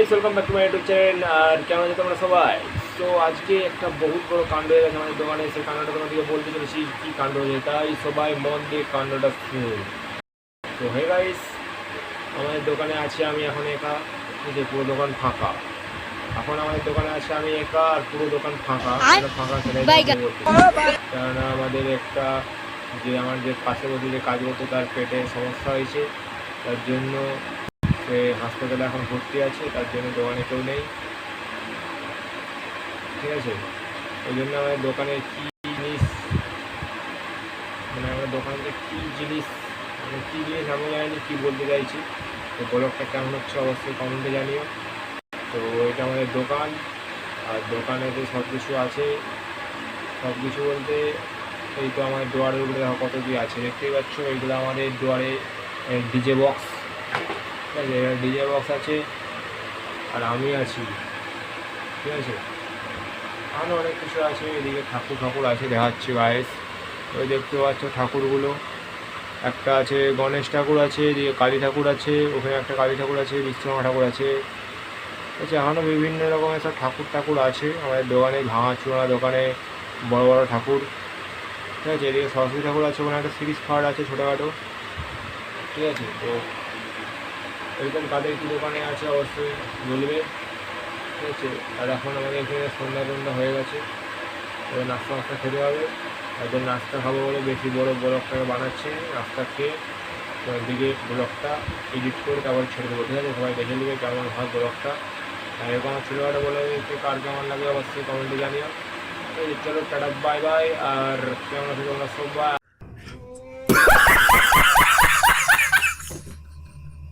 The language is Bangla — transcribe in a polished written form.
Guys, welcome back to my YouTube channel. আর কেমন আছো তোমরা সবাই? তো আজকে একটা বহুত বড় কাণ্ড হয়ে গেছে আমাদের দোকানে। সেই কাণ্ডটা তোমাদেরকে বলতে চলেছি কী কাণ্ড হয়েছে, তাই সবাই মন দিয়ে কাণ্ডটা শুনুন। তো হে গাইস, আমাদের দোকানে আছি আমি এখন একা, যে পুরো দোকান ফাঁকা। এখন আমাদের দোকানে আছে আমি একা, আর পুরো দোকান ফাঁকা। ফাঁকা সেটাই বলতে, কেননা আমাদের একটা আমার যে পাশে বসে যে কাজ করতো তার পেটে সমস্যা হয়েছে, তার জন্য সে হাসপাতালে এখন ভর্তি আছে, তার জন্য দোকানে কেউ নেই। ঠিক আছে, ওই জন্য আমাদের দোকানে কী জিনিস, আমাদের দোকানে যে কী জিনিস, কী জিনিস আমি জানি কী বলতে চাইছি। তো ব্লগটা কেমন হচ্ছে অবশ্যই কমেন্টে জানিও। তো এটা আমাদের দোকান, আর দোকানে তো সব কিছু আছে। সব কিছু বলতে এই তো আমাদের ডোয়ারের উপরে দেখো কত কি আছে, দেখতেই পাচ্ছ। এইগুলো আমাদের ডোয়ারে ডিজে বক্স। ঠিক আছে, ডিজে বক্স আছে, আর আমি আছি। ঠিক আছে, আরও অনেক কিছু আছে। এদিকে ঠাকুর আছে, দেখাচ্ছি গাইস। ওই দেখতে পাচ্ছ ঠাকুরগুলো, একটা আছে গণেশ ঠাকুর আছে, এদিকে কালী ঠাকুর আছে, ওখানে একটা কালী ঠাকুর আছে, বিশ্বকর্মা ঠাকুর আছে। আচ্ছা, এখনও বিভিন্ন রকমের সব ঠাকুর আছে আমাদের দোকানে, ভাঙাচোরা দোকানে বড় বড় ঠাকুর। ঠিক আছে, এদিকে সরস্বতী ঠাকুর আছে, ওখানে একটা সিরিজ খাট আছে ছোটোখাটো। ঠিক আছে, তো এরকম কাদের কী দোকানে আছে অবশ্যই বলবে। ঠিক আছে, আর এখন আমাদের এখানে সন্ধ্যা হয়ে গেছে, এবার নাস্তা খেতে হবে। তাদের নাস্তা খাবো বলে বেশি বড় ব্লগটাকে বানাচ্ছি। নাস্তা খেয়ে তোমার দিকে ব্লগটা এডিট করে তারপর ছেড়ে দেবো। ঠিক আছে, সবাই দেখে নেবে কেমন হয় ব্লগটা। আর এরকম আমার ছোটোখাটো বলে কার কেমন লাগে অবশ্যই কমেন্টে জানিও। চলো টাটা, বাই বাই। আর কেমন আছে তোমরা সবাই?